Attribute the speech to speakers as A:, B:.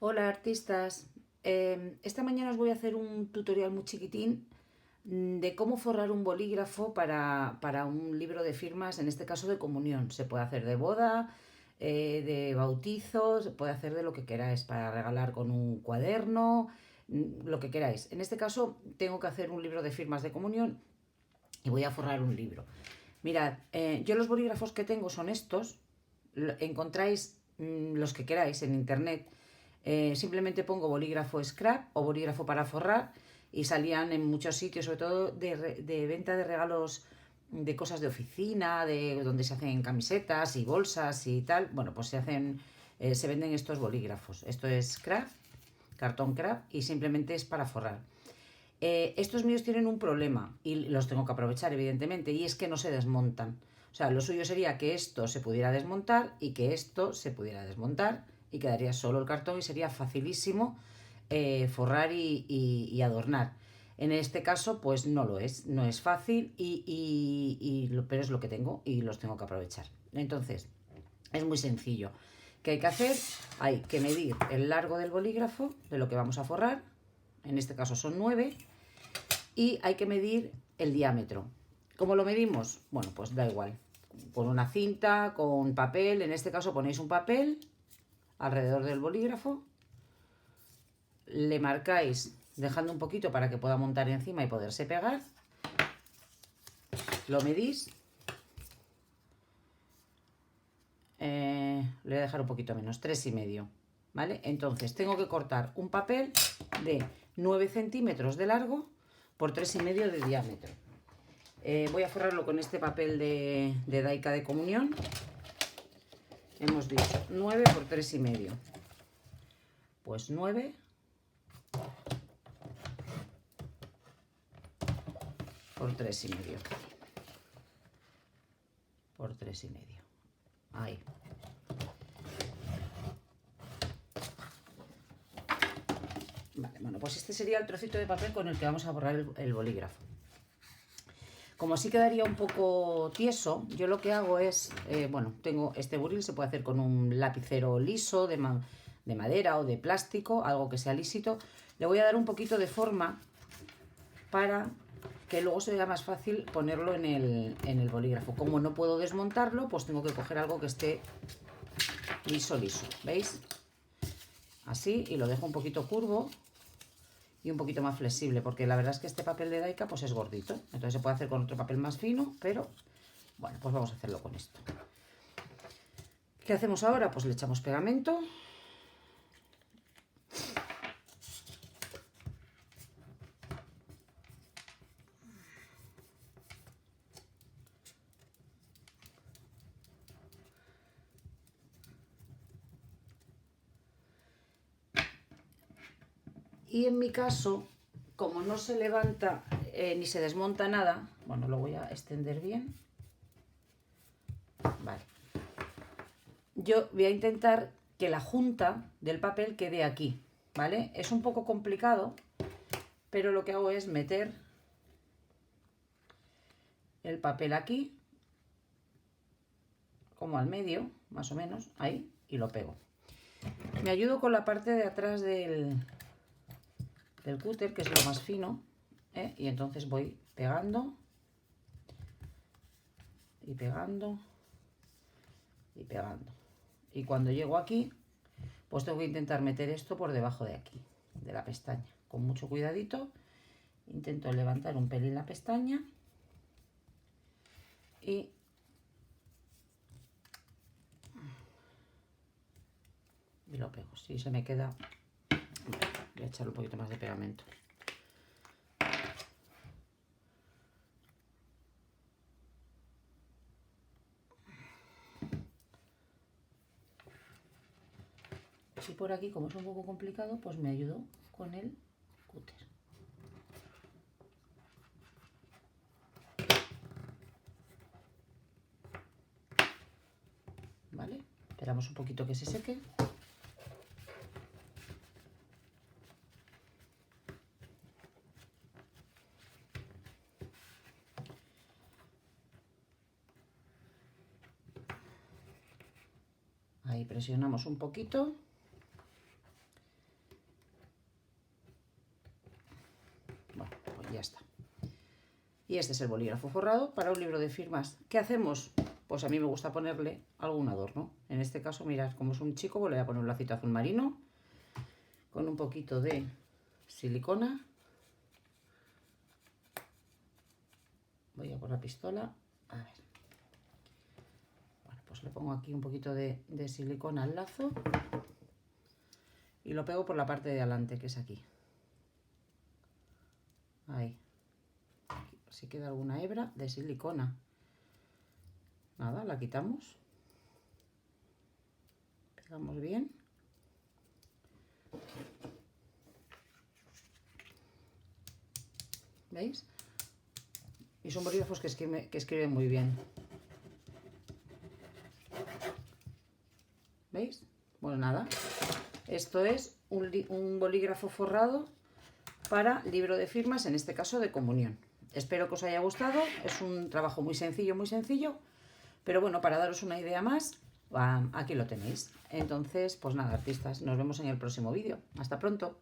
A: Hola artistas, esta mañana os voy a hacer un tutorial muy chiquitín de cómo forrar un bolígrafo para un libro de firmas, en este caso de comunión. Se puede hacer de boda, de bautizo, se puede hacer de lo que queráis, para regalar con un cuaderno, lo que queráis. En este caso tengo que hacer un libro de firmas de comunión y voy a forrar un libro. Mirad, yo los bolígrafos que tengo son estos, encontráis los que queráis en internet. Simplemente pongo bolígrafo scrap o bolígrafo para forrar y salían en muchos sitios, sobre todo de venta de regalos de cosas de oficina, de donde se hacen camisetas y bolsas y tal. Bueno, pues se venden estos bolígrafos. Esto es craft, cartón craft, y simplemente es para forrar. Estos míos tienen un problema y los tengo que aprovechar, evidentemente, y es que no se desmontan. O sea, lo suyo sería que esto se pudiera desmontar y que esto se pudiera desmontar y quedaría solo el cartón y sería facilísimo forrar y adornar. En este caso, pues no es fácil, pero es lo que tengo y los tengo que aprovechar. Entonces, es muy sencillo. ¿Qué hay que hacer? Hay que medir el largo del bolígrafo, de lo que vamos a forrar. En este caso son 9. Y hay que medir el diámetro. ¿Cómo lo medimos? Bueno, pues da igual. Con una cinta, con papel. En este caso ponéis un papel alrededor del bolígrafo. Le marcáis dejando un poquito para que pueda montar encima y poderse pegar. Lo medís. Le voy a dejar un poquito menos, 3,5. ¿Vale? Entonces tengo que cortar un papel de 9 centímetros de largo por 3,5 de diámetro. Voy a forrarlo con este papel de Daika de comunión. Hemos dicho 9 por 3,5. Pues 9 por 3,5. Por 3,5. Ahí. Vale, bueno, pues este sería el trocito de papel con el que vamos a borrar el bolígrafo. Como así quedaría un poco tieso, yo lo que hago es, bueno, tengo este buril, se puede hacer con un lapicero liso de madera o de plástico, algo que sea lísito. Le voy a dar un poquito de forma para que luego sea más fácil ponerlo en el bolígrafo. Como no puedo desmontarlo, pues tengo que coger algo que esté liso, ¿veis? Así, y lo dejo un poquito curvo y un poquito más flexible, porque la verdad es que este papel de Daika pues es gordito, entonces se puede hacer con otro papel más fino, pero bueno, pues vamos a hacerlo con esto. ¿Qué hacemos ahora? Pues le echamos pegamento. Y en mi caso, como no se levanta ni se desmonta nada, bueno, lo voy a extender bien. Vale. Yo voy a intentar que la junta del papel quede aquí, ¿vale? Es un poco complicado, pero lo que hago es meter el papel aquí, como al medio, más o menos, ahí, y lo pego. Me ayudo con la parte de atrás del cúter, que es lo más fino, y entonces voy pegando y pegando y pegando. Y cuando llego aquí, pues tengo que intentar meter esto por debajo de aquí, de la pestaña. Con mucho cuidadito, intento levantar un pelín la pestaña y lo pego. Si se me queda, voy a echar un poquito más de pegamento. Y por aquí, como es un poco complicado, pues me ayudo con el cúter. ¿Vale? Esperamos un poquito que se seque. Ahí presionamos un poquito. ya está. Y este es el bolígrafo forrado para un libro de firmas. ¿Qué hacemos? Pues a mí me gusta ponerle algún adorno. En este caso, mirad, como es un chico, pues le voy a poner un lacito azul marino con un poquito de silicona. Voy a por la pistola. A ver. Bueno, pues le pongo aquí un poquito de silicona al lazo y lo pego por la parte de adelante, que es aquí. Ahí. Si queda alguna hebra de silicona. Nada, la quitamos. Pegamos bien. ¿Veis? Y son bolígrafos que escriben muy bien. ¿Veis? Bueno, nada. Esto es un bolígrafo forrado para libro de firmas, en este caso de comunión. Espero que os haya gustado. Es un trabajo muy sencillo, pero bueno, para daros una idea más, aquí lo tenéis. Entonces, pues nada, artistas, nos vemos en el próximo vídeo. Hasta pronto.